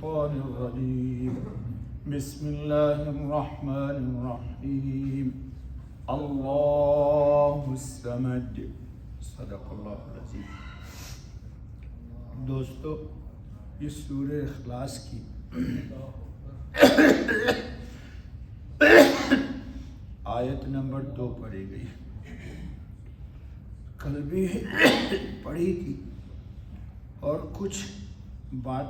الشيطان الرجيم بسم الله الرحمن الرحيم اللہ الصمد صدق اللہ العظیم۔ دوستو، اس سورہ اخلاص کی آیت نمبر 2 پڑھی گئی، کل بھی پڑھی تھی، اور کچھ بات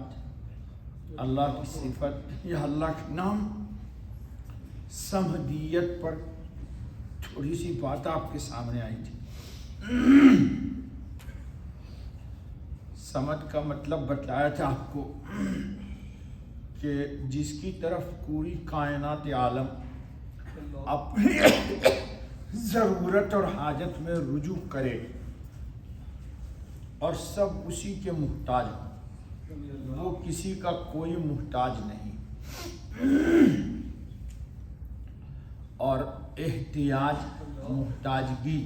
اللہ کی صفت یا اللہ کے نام سمدیت پر تھوڑی سی بات آپ کے سامنے آئی تھی۔ سمد کا مطلب بتلایا تھا آپ کو کہ جس کی طرف پوری کائنات عالم اپنی ضرورت اور حاجت میں رجوع کرے اور سب اسی کے محتاج ہوں، وہ کسی کا کوئی محتاج نہیں، اور احتیاج محتاجگی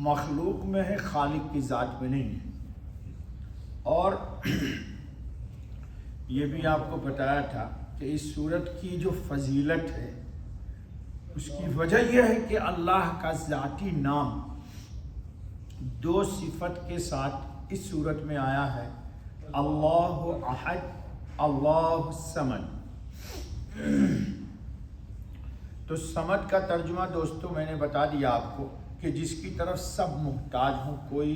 مخلوق میں ہے، خالق کی ذات میں نہیں ہے۔ اور یہ بھی آپ کو بتایا تھا کہ اس صورت کی جو فضیلت ہے اس کی وجہ یہ ہے کہ اللہ کا ذاتی نام 2 صفت کے ساتھ اس صورت میں آیا ہے، اللہ احد، اللہ صمد۔ تو صمد کا ترجمہ دوستو میں نے بتا دیا آپ کو کہ جس کی طرف سب محتاج ہوں، کوئی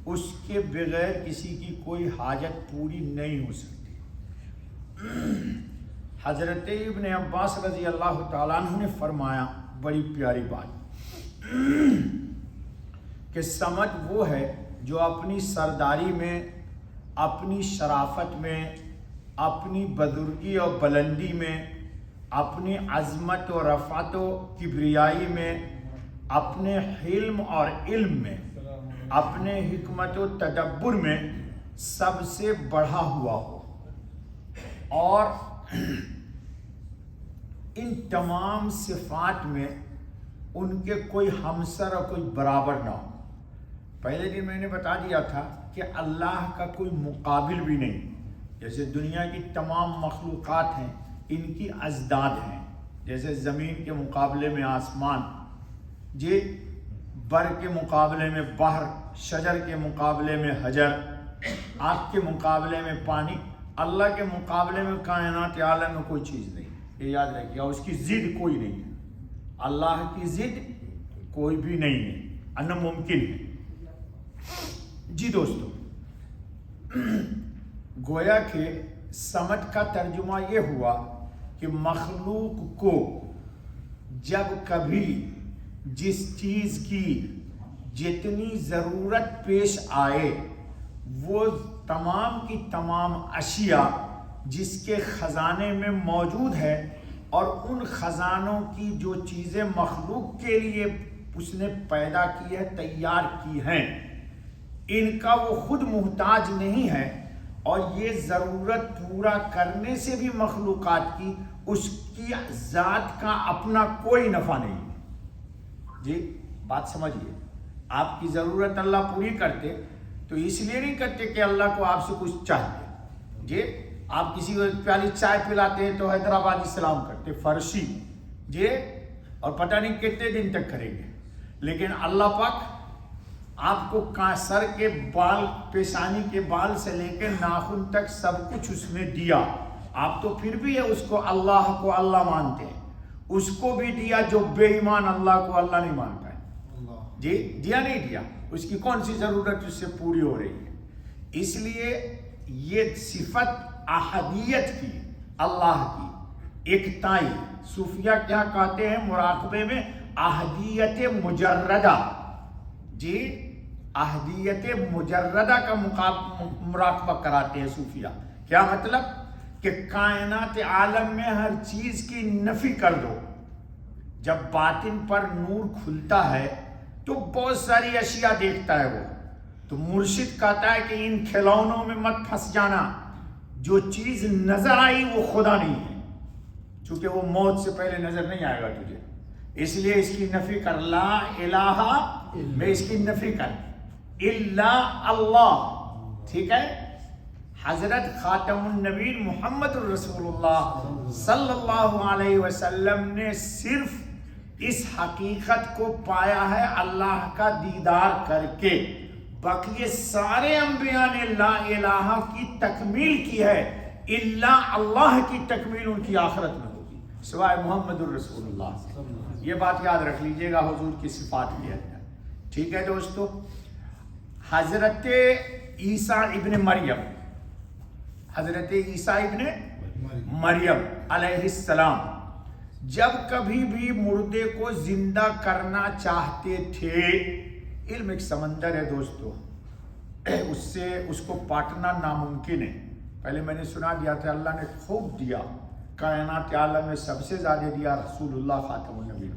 اس کے بغیر کسی کی کوئی حاجت پوری نہیں ہو سکتی۔ حضرت ابن عباس رضی اللہ تعالیٰ عنہ نے فرمایا بڑی پیاری بات کہ صمد وہ ہے جو اپنی سرداری میں، اپنی شرافت میں، اپنی بزرگی اور بلندی میں، اپنی عظمت و رفعت و کبریائی میں، اپنے حلم اور علم میں، اپنے حکمت و تدبر میں سب سے بڑھا ہوا ہو، اور ان تمام صفات میں ان کے کوئی ہمسر اور کوئی برابر نہ ہو۔ پہلے دن میں نے بتا دیا تھا کہ اللہ کا کوئی مقابل بھی نہیں، جیسے دنیا کی تمام مخلوقات ہیں ان کی ازداد ہیں، جیسے زمین کے مقابلے میں آسمان، بر کے مقابلے میں بحر، شجر کے مقابلے میں حجر، آگ کے مقابلے میں پانی، اللہ کے مقابلے میں کائنات عالم میں کوئی چیز نہیں۔ یہ یاد رکھیے، اس کی ضد کوئی نہیں ہے، اللہ کی ضد کوئی بھی نہیں ہے، ناممکن ہے۔ جی دوستو، گویا کہ صمد کا ترجمہ یہ ہوا کہ مخلوق کو جب کبھی جس چیز کی جتنی ضرورت پیش آئے، وہ تمام کی تمام اشیاء جس کے خزانے میں موجود ہے، اور ان خزانوں کی جو چیزیں مخلوق کے لیے اس نے پیدا کی ہے، تیار کی ہیں، ان کا وہ خود محتاج نہیں ہے، اور یہ ضرورت پورا کرنے سے بھی مخلوقات کی اس کی ذات کا اپنا کوئی نفع نہیں ہے۔ جی بات سمجھیے، آپ کی ضرورت اللہ پوری کرتے تو اس لیے نہیں کرتے کہ اللہ کو آپ سے کچھ چاہیے۔ جی آپ کسی کو پیالی چائے پلاتے ہیں تو حیدرآبادی سلام کرتے، فرشی، جی، اور پتہ نہیں کتنے دن تک کریں گے، لیکن اللہ پاک آپ کو سر کے بال، پیشانی کے بال سے لے کے ناخن تک سب کچھ اس نے دیا، آپ تو پھر بھی ہے اس کو اللہ مانتے ہیں، اس کو بھی دیا جو بے ایمان اللہ کو اللہ نہیں مانتا ہے۔ جی دیا نہیں دیا، اس کی کون سی ضرورت اس سے پوری ہو رہی ہے؟ اس لیے یہ صفت احدیت کی، اللہ کی ایکتائی، صوفیہ کیا کہتے ہیں مراقبے میں؟ احدیت مجردہ۔ جی احدیت مجردہ کا مراقبہ کراتے ہیں صوفیہ۔ کیا مطلب؟ کہ کائنات عالم میں ہر چیز کی نفی کر دو۔ جب باطن پر نور کھلتا ہے تو بہت ساری اشیاء دیکھتا ہے وہ، تو مرشد کہتا ہے کہ ان کھلونوں میں مت پھنس جانا، جو چیز نظر آئی وہ خدا نہیں ہے، چونکہ وہ موت سے پہلے نظر نہیں آئے گا تجھے، اس لیے اس کی نفی کر، لا الہ، میں اس کی نفی کر، الا اللہ، ٹھیک ہے؟ حضرت خاتم النبیین محمد الرسول اللہ صلی اللہ علیہ وسلم نے صرف اس حقیقت کو پایا ہے اللہ کا دیدار کر کے، باقی سارے انبیاء نے لا الہ کی تکمیل کی ہے، الا اللہ کی تکمیل ان کی آخرت میں ہوگی سوائے محمد الرسول اللہ۔ یہ بات یاد رکھ لیجئے گا حضور کی صفات کے اندر، ٹھیک ہے دوستو۔ حضرت عیسیٰ ابن مریم، حضرت عیسیٰ ابن مریم علیہ السلام جب کبھی بھی مردے کو زندہ کرنا چاہتے تھے، علم ایک سمندر ہے دوستو، اس کو پاٹنا ناممکن ہے۔ پہلے میں نے سنا دیا تھا اللہ نے خوب دیا، کائنات عالم میں سب سے زیادہ دیا رسول اللہ خاتم النبی،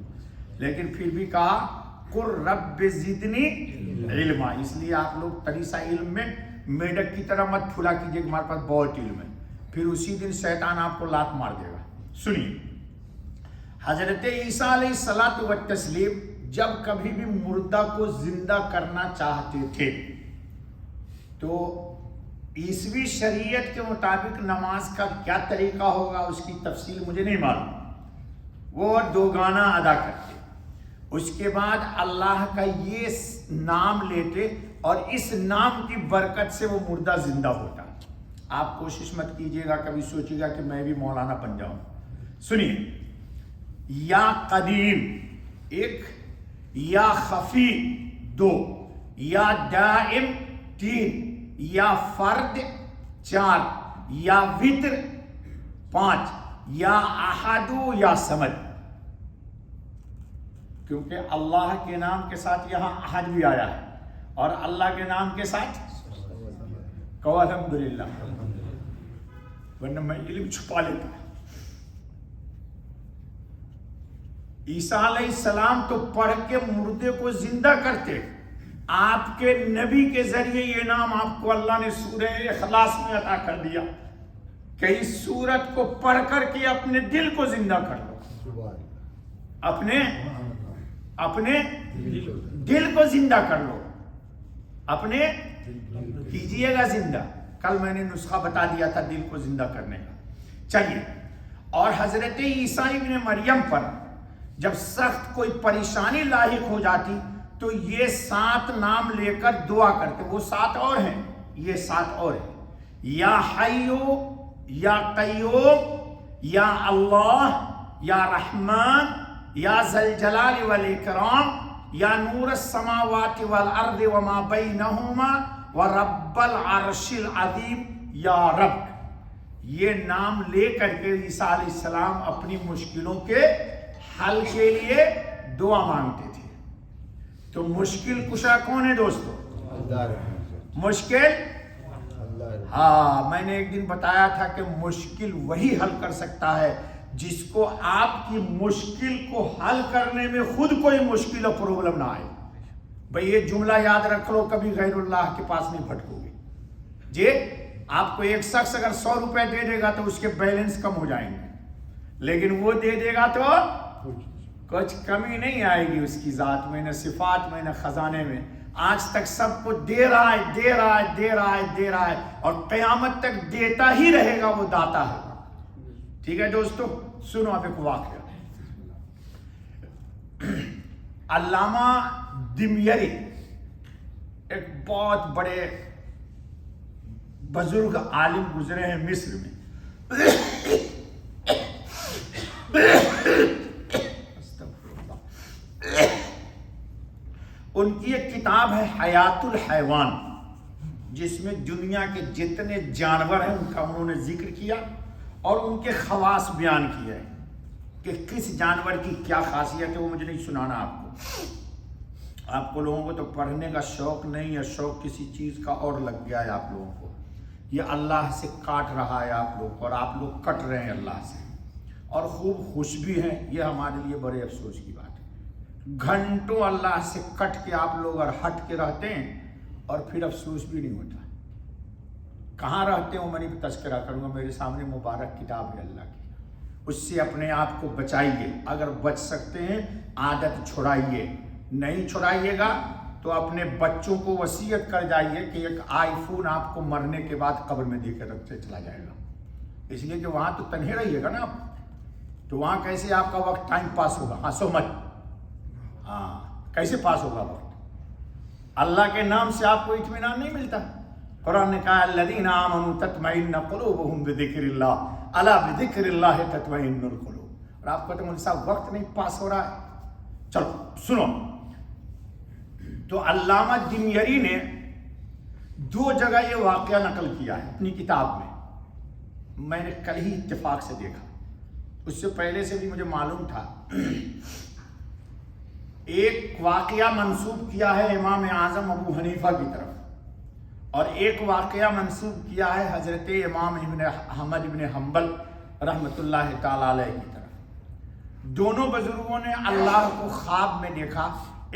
لیکن پھر بھی کہا قُلْ رَبِّ زِدْنِی علما، اس لیے آپ لوگ تریسا علم میں میڈک کی طرح مت پھلا کیجئے کہ ہمارے پاس بہت علم ہے، پھر اسی دن شیطان آپ کو لات مار دے گا۔ سنیے، حضرت عیسیٰ علیہ الصلوۃ والتسلیم جب کبھی بھی مردہ کو زندہ کرنا چاہتے تھے تو عیسوی شریعت کے مطابق نماز کا کیا طریقہ ہوگا اس کی تفصیل مجھے نہیں معلوم، وہ دوگانہ ادا کرتے، اس کے بعد اللہ کا یہ نام لیتے اور اس نام کی برکت سے وہ مردہ زندہ ہوتا۔ آپ کوشش مت کیجئے گا کبھی سوچیے گا کہ میں بھی مولانا بن جاؤں۔ سنیے، یا قدیم ایک، یا خفی دو، یا دائم تین، یا فرد چار، یا وتر پانچ، یا احدو یا سمد، کیونکہ اللہ کے نام کے ساتھ یہاں احد بھی آیا ہے اور اللہ کے نام کے ساتھ کہو الحمدللہ، ورنہ میں علم چھپا لیتا۔ عیسیٰ علیہ السلام تو پڑھ کے مردے کو زندہ کرتے، آپ کے نبی کے ذریعے یہ نام آپ کو اللہ نے سورہ اخلاص میں عطا کر دیا کہ اس سورت کو پڑھ کر کے اپنے دل کو زندہ کر لو، اپنے دل کو زندہ کر لو، اپنے کیجئے گا زندہ۔ کل میں نے نسخہ بتا دیا تھا دل کو زندہ کرنے کا۔ چلیے، اور حضرت عیسیٰ ابن مریم پر جب سخت کوئی پریشانی لاحق ہو جاتی تو یہ 7 نام لے کر دعا کرتے، وہ 7 اور ہیں، یہ 7 اور ہیں، یا حیو، یا قیوم، یا اللہ، یا رحمان، یا ذوالجلال والاکرام، یا نور السماوات والارض وما بینہما ورب العرش العظیم، یا رب۔ یہ نام لے کر کے عیسیٰ علیہ السلام اپنی مشکلوں کے حل کے لیے دعا مانگتے تھے۔ تو مشکل کشا کون ہے دوستو؟ مشکل، ہاں میں نے ایک دن بتایا تھا کہ مشکل وہی حل کر سکتا ہے جس کو آپ کی مشکل کو حل کرنے میں خود کوئی مشکل اور پرابلم نہ آئے۔ بھئی یہ جملہ یاد رکھ لو، کبھی غیر اللہ کے پاس نہیں بھٹکو گے جی۔ آپ کو ایک شخص اگر 100 روپے دے دے گا تو اس کے بیلنس کم ہو جائیں گے، لیکن وہ دے دے گا تو کچھ کمی نہیں آئے گی اس کی ذات میں، نہ صفات میں، نہ خزانے میں۔ آج تک سب کو دے رہا ہے، دے رہا ہے، دے رہا ہے، دے رہا ہے، اور قیامت تک دیتا ہی رہے گا، وہ داتا ہے۔ ٹھیک ہے دوستو، سنو اب ایک واقعہ۔ علامہ دمیری ایک بہت بڑے بزرگ عالم گزرے ہیں مصر میں۔ ان کی ایک کتاب ہے حیات الحیوان، جس میں دنیا کے جتنے جانور ہیں ان کا انہوں نے ذکر کیا اور ان کے خواص بیان کیا ہے کہ کس جانور کی کیا خاصیت ہے۔ وہ مجھے نہیں سنانا آپ کو لوگوں کو تو پڑھنے کا شوق نہیں ہے، شوق کسی چیز کا اور لگ گیا ہے آپ لوگوں کو۔ یہ اللہ سے کاٹ رہا ہے آپ لوگ کو، اور آپ لوگ کٹ رہے ہیں اللہ سے، اور خوب خوش بھی ہیں۔ یہ ہمارے لیے بڑے افسوس کی بات ہے، گھنٹوں اللہ سے کٹ کے آپ لوگ اور ہٹ کے رہتے ہیں اور پھر افسوس بھی نہیں ہوتا۔ کہاں رہتے ہو میں نہیں تذکرہ کروں گا، میرے سامنے مبارک کتاب ہے اللہ کی، اس سے اپنے آپ کو بچائیے۔ اگر بچ سکتے ہیں عادت چھڑائیے، نہیں چھڑائیے گا تو اپنے بچوں کو وصیت کر جائیے کہ ایک آئی فون آپ کو مرنے کے بعد قبر میں دے کے رکھتے چلا جائے گا، اس لیے کہ وہاں تو تنہے رہیے گا نا آپ، تو وہاں کیسے آپ کا وقت ٹائم پاس ہوگا؟ ہنسو مت، کیسے پاس ہوگا وقت؟ اللہ کے نام سے آپ کو اطمینان نہیں ملتا۔ قرآن نے کہا الذین آمنوا تطمئن قلوبهم بذکر اللہ الا بذکر اللہ تطمئن القلوب، اور آپ کو تو مجھ سے وقت نہیں پاس ہو رہا ہے۔ چلو سنو، تو علامہ دميري نے 2 جگہ یہ واقعہ نقل کیا ہے اپنی کتاب میں نے کل ہی اتفاق سے دیکھا، اس سے پہلے سے بھی مجھے معلوم تھا۔ ایک واقعہ منسوب کیا ہے امام اعظم ابو حنیفہ کی طرف، اور ایک واقعہ منسوب کیا ہے حضرت امام احمد ابن حنبل رحمۃ اللہ تعالی علیہ کی طرف۔ دونوں بزرگوں نے اللہ کو خواب میں دیکھا،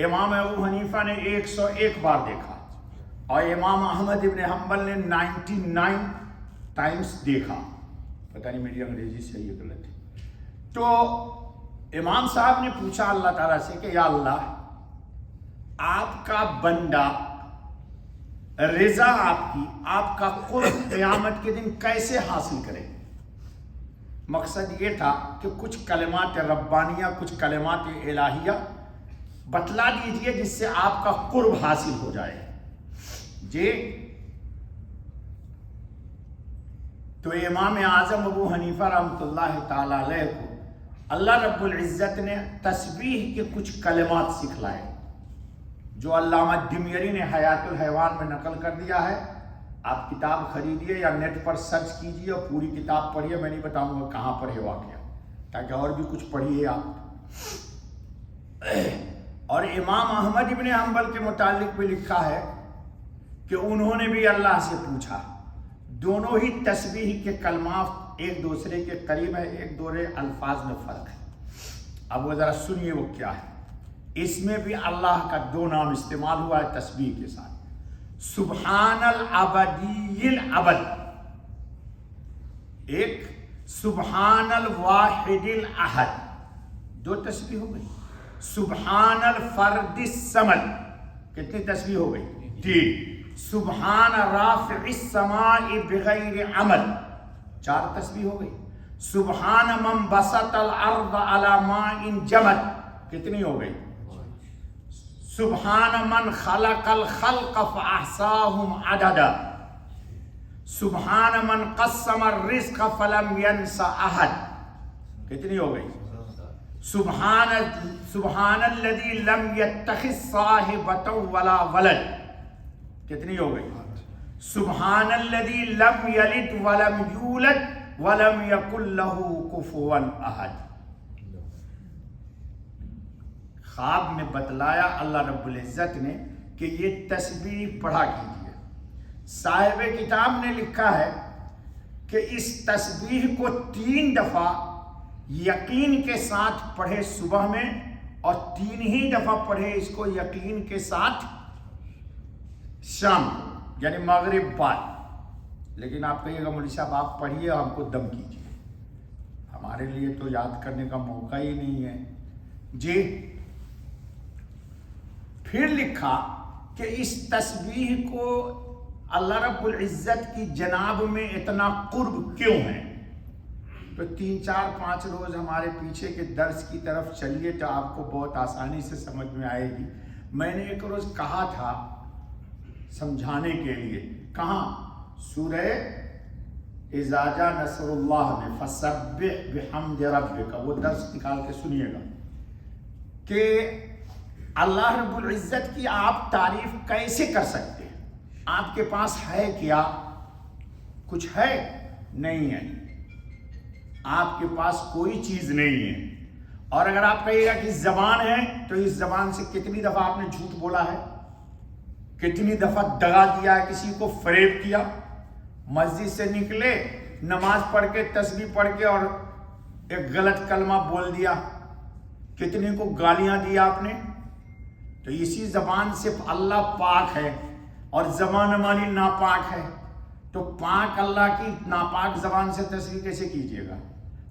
امام ابو حنیفہ نے 101 بار دیکھا اور امام احمد ابن حنبل نے 99 ٹائمز دیکھا۔ پتہ نہیں میری انگریزی صحیح ہے غلط ہے۔ تو امام صاحب نے پوچھا اللہ تعالیٰ سے کہ یا اللہ، آپ کا بندہ رضا آپ کا قرب قیامت کے دن کیسے حاصل کرے؟ مقصد یہ تھا کہ کچھ کلمات ربانیہ، کچھ کلمات الہیہ بتلا دیجئے جس سے آپ کا قرب حاصل ہو جائے۔ جی، تو امام اعظم ابو حنیفہ رحمۃ اللہ تعالی علیہ کو اللہ رب العزت نے تسبیح کے کچھ کلمات سکھلائے، جو علامہ دميري نے حیات الحیوان میں نقل کر دیا ہے۔ آپ کتاب خریدیے یا نیٹ پر سرچ کیجیے اور پوری کتاب پڑھیے، میں نہیں بتاؤں گا کہاں پر ہے واقعہ، تاکہ اور بھی کچھ پڑھیے آپ۔ اور امام احمد ابن حنبل کے متعلق بھی لکھا ہے کہ انہوں نے بھی اللہ سے پوچھا۔ دونوں ہی تسبیح کے کلمات ایک دوسرے کے قریب ہے، ایک دوسرے الفاظ میں فرق ہے۔ اب وہ ذرا سنیے وہ کیا ہے۔ اس میں بھی اللہ کا 2 نام استعمال ہوا ہے تسبیح کے ساتھ، سبحان العبدی العبد، ایک سبحان الواحد الاحد، 2 تسبیح ہو گئی۔ سبحان الفرد الصمد، کتنی تسبیح ہو گئی؟ 3۔ سبحان رافع السماء بغیر عمد، 4 تسبیح ہو گئی۔ سبحان من بسط الارض على ماء جمد، کتنی ہو گئی؟ سبحان من خلق الخلق فاحصاهم عددا، سبحان من قسم الرزق فلم ينس احد، کتنی ہو گئی؟ سبحان الذي لم يتخذ صاحبة ولا ولد، کتنی ہو گئی؟ سبحان الذي لم يلد ولم يولد ولم يكن له كفوا احد۔ خواب میں بتلایا اللہ رب العزت نے کہ یہ تسبیح پڑھا کیجیے۔ صاحب کتاب نے لکھا ہے کہ اس تسبیح کو 3 دفعہ یقین کے ساتھ پڑھے صبح میں، اور 3 ہی دفعہ پڑھے اس کو یقین کے ساتھ شام کو، یعنی مغرب بعد۔ لیکن آپ کہیے گا مولوی صاحب آپ پڑھیے، ہم کو دم کیجیے، ہمارے لیے تو یاد کرنے کا موقع ہی نہیں ہے جی۔ پھر لکھا کہ اس تسبیح کو اللہ رب العزت کی جناب میں اتنا قرب کیوں ہے؟ تو 3 4 5 روز ہمارے پیچھے کے درس کی طرف چلیے تو آپ کو بہت آسانی سے سمجھ میں آئے گی۔ میں نے ایک روز کہا تھا سمجھانے کے لیے، کہاں؟ سورہ اذا جاء نصر اللہ میں، فسبح بحمد ربک، وہ درس نکال کے سنیے گا کہ اللہ رب العزت کی آپ تعریف کیسے کر سکتے ہیں؟ آپ کے پاس ہے کیا؟ کچھ ہے؟ نہیں ہے، آپ کے پاس کوئی چیز نہیں ہے۔ اور اگر آپ کہیے گا کہ زبان ہے، تو اس زبان سے کتنی دفعہ آپ نے جھوٹ بولا ہے، کتنی دفعہ دغا دیا ہے، کسی کو فریب کیا، مسجد سے نکلے نماز پڑھ کے تسبیح پڑھ کے اور ایک غلط کلمہ بول دیا، کتنے کو گالیاں دیا آپ نے۔ تو اسی زبان سے اللہ پاک ہے اور زبان ہماری ناپاک ہے، تو پاک اللہ کی ناپاک زبان سے تسبیح کیسے کیجیے گا؟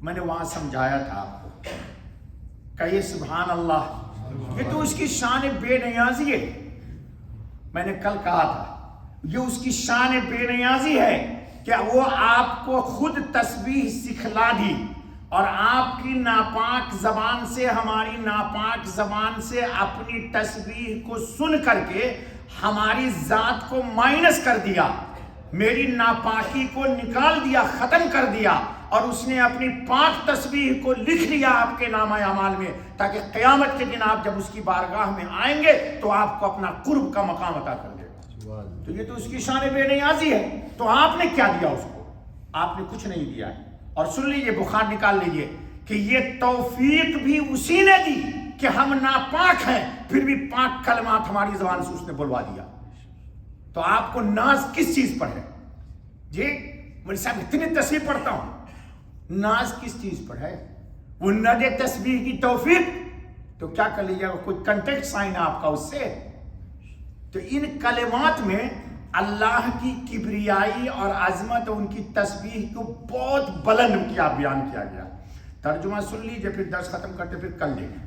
میں نے وہاں سمجھایا تھا آپ کو، کہیے سبحان اللہ، یہ تو اس کی شان بے نیازی ہے میں نے کل کہا تھا یہ اس کی شان بے نیازی ہے کہ وہ آپ کو خود تسبیح سکھلا دی اور آپ کی ناپاک زبان سے ہماری ناپاک زبان سے اپنی تسبیح کو سن کر کے ہماری ذات کو مائنس کر دیا، میری ناپاکی کو نکال دیا، ختم کر دیا، اور اس نے اپنی پاک تسبیح کو لکھ لیا آپ کے نامہ اعمال میں، تاکہ قیامت کے دن آپ جب اس کی بارگاہ میں آئیں گے تو آپ کو اپنا قرب کا مقام عطا کر دے گا۔ تو یہ تو اس کی شان بے نیازی ہے، تو آپ نے کیا دیا اس کو؟ آپ نے کچھ نہیں دیا ہے۔ اور سن لیجئے، بخار نکال لیجئے کہ یہ توفیق بھی اسی نے دی کہ ہم ناپاک ہیں، پھر بھی پاک کلمات ہماری زبان سے اس نے بلوا دیا۔ تو آپ کو ناز کس چیز پر ہے؟ جی مجھے صاحب اتنی تسبیح پڑھتا ہوں، ناز کس چیز پر ہے؟ وہ نہ دے تسبیح کی توفیق تو کیا کر لیجیے گا؟ کوئی کنٹیکٹ سائن ہے آپ کا اس سے؟ تو ان کلمات میں اللہ کی کبریائی اور عظمت اور ان کی تسبیح کو بہت بلند کیا بیان کیا گیا۔ ترجمہ سن لیجیے، پھر درس ختم کرتے پھر کل دیکھیں۔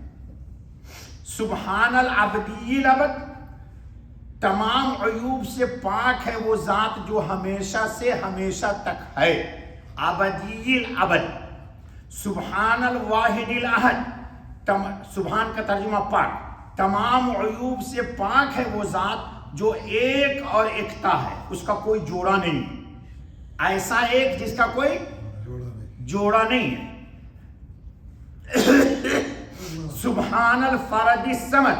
سبحان العبدی الابد، تمام عیوب سے پاک ہے وہ ذات جو ہمیشہ سے ہمیشہ تک ہے، ابدی الابد۔ سبحان الواحد الاحد، سبحان کا ترجمہ پاک، تمام عیوب سے پاک ہے وہ ذات جو ایک اور ایکتا ہے، اس کا کوئی جوڑا نہیں، ایسا ایک جس کا کوئی جوڑا نہیں ہے۔ سبحان الفرد الصمد،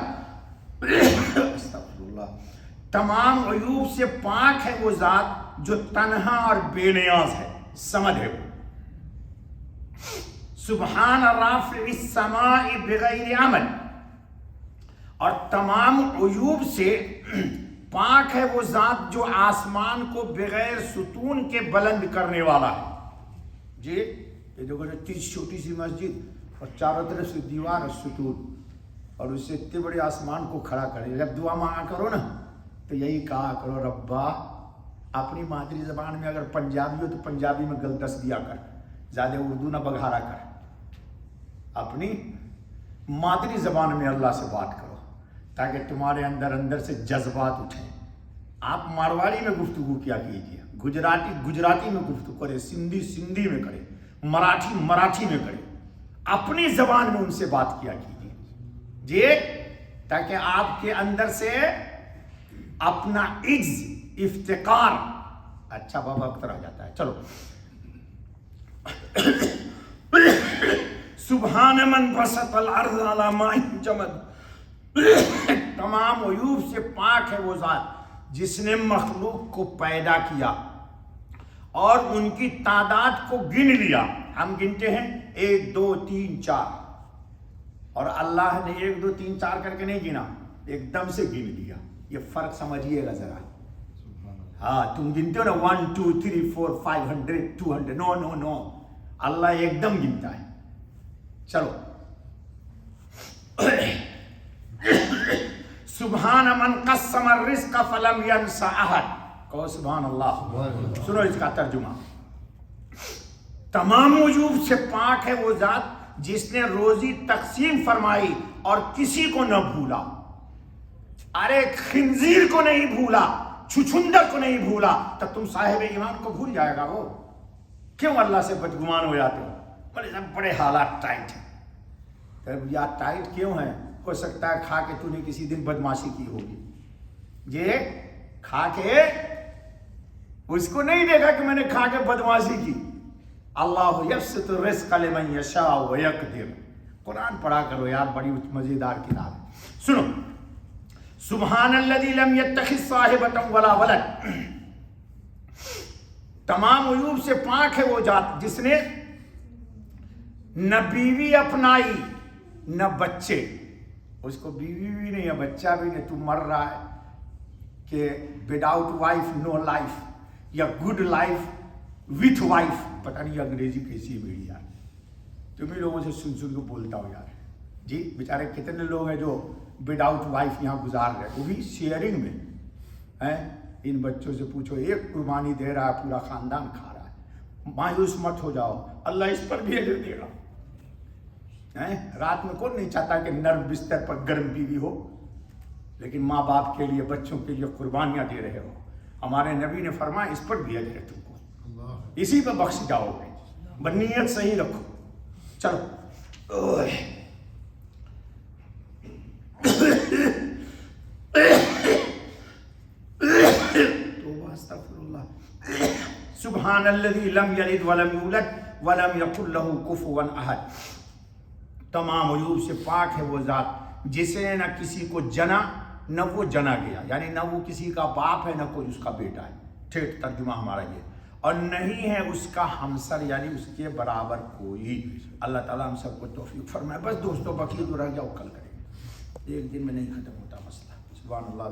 تمام عیوب سے پاک ہے وہ ذات جو تنہا اور بے نیاز ہے، سمد ہے وہ۔ سبحان رافع السماء بغیر عمل، اور تمام عیوب سے پاک ہے وہ ذات جو آسمان کو بغیر ستون کے بلند کرنے والا ہے۔ جی یہ جو چھوٹی سی مسجد اور چاروں طرف سے دیوار اور ستون، اور اس سے اتنے بڑے آسمان کو کھڑا کرے، جب دعا مانگا کرو نا تو یہی کہا کرو، ربا اپنی مادری زبان میں اگر پنجابی ہو تو پنجابی میں گلدست دیا کر، زیادہ اردو نہ بگھارا کر، اپنی مادری زبان میں اللہ سے بات کرو تاکہ تمہارے اندر سے جذبات اٹھیں۔ آپ مارواڑی میں گفتگو کیا کیجیے، گجراتی میں گفتگو کرے، سندھی میں کرے، مراٹھی میں کرے، اپنی زبان میں ان سے بات کیا کیجیے جی، تاکہ آپ کے اندر سے اپنا عجز، افتقار، اچھا بابا اختر آ جاتا ہے۔ چلو، سبحان من بسط الارض علی ماء جمد، تمام عیوب سے پاک ہے وہ ذات جس نے مخلوق کو پیدا کیا اور ان کی تعداد کو گن لیا۔ ہم گنتے ہیں 1 2 3 4، اور اللہ نے 1 2 3 4 کر کے نہیں گنا، ایک دم سے گن لیا۔ یہ فرق سمجھیے گا ذرا۔ ہاں تم گنتے ہو نا 1 2 3 4 500 200، نو نو نو، اللہ ایک دم گنتا ہے۔ چلو، سبحان من قسم الرزق فلم ینس احد، کہو سبحان اللہ۔ سنو اس کا ترجمہ، تمام عیوب سے پاک ہے وہ ذات جس نے روزی تقسیم فرمائی اور کسی کو نہ بھولا۔ ارے خنزیر کو نہیں بھولا، چھچھندر کو نہیں بھولا، تو تم صاحب ایمان کو بھول جائے گا وہ؟ کیوں اللہ سے بدگمان ہو جاتے ہو؟ بولے بڑے حالات ٹائٹ ہیں۔ یا ٹائٹ کیوں ہیں؟ ہو سکتا ہے کھا کے تو نے کسی دن بدماشی کی ہوگی، یہ کھا کے اس کو نہیں دیکھا کہ میں نے کھا کے بدماشی کی۔ اللہ یبسط الرزق لمن یشاء ویقدر، قرآن پڑھا کرو یار، بڑی مزیدار کتاب ہے۔ سنو، سبحان الذی لم یتخذ صاحبۃ ولا ولد، تمام عیوب سے پاک ہے وہ ذات جس نے نہ بیوی اپنائی نہ بچے، اس کو بیوی بھی نہیں ہے بچہ بھی نہیں، تو مر رہا ہے کہ وداؤٹ وائف نو لائف، یا گڈ لائف وتھ وائف، پتہ نہیں انگریزی کیسی ہے میری یار، تمہیں لوگوں سے سن کے بولتا ہوں یار جی۔ بیچارے کتنے لوگ ہیں جو وداؤٹ وائف یہاں گزار رہے، وہ بھی شیئرنگ میں ہیں۔ ان بچوں سے پوچھو، ایک قربانی دے رہا ہے، پورا خاندان کھا رہا ہے۔ مایوس مت ہو جاؤ، اللہ اس پر بھی اجر دے گا۔ رات میں کون نہیں چاہتا کہ نرم بستر پر گرم بیوی ہو؟ لیکن ماں باپ کے لیے بچوں کے لیے قربانیاں دے رہے ہو. ہمارے نبی نے فرمایا اس پر بھی اجر ہے تم کو, اسی پہ بخش جاؤ گے. نیت صحیح رکھو. چلو توبہ استغفر اللہ. سبحان الذی لم یلد ولم یولد ولم یکن لہ کفوا احد. تمام عیوب سے پاک ہے وہ ذات جسے نہ کسی کو جنا نہ وہ جنا گیا, یعنی نہ وہ کسی کا باپ ہے نہ کوئی اس کا بیٹا ہے. ٹھیک ترجمہ ہمارا یہ, اور نہیں ہے اس کا ہمسر یعنی اس کے برابر کوئی. اللہ تعالیٰ ہم سب کو توفیق فرمائے. بس دوستوں باقی جو رہ گیا وہ کل کریں گے, ایک دن میں نہیں ختم ہوتا مسئلہ. سبحان اللہ.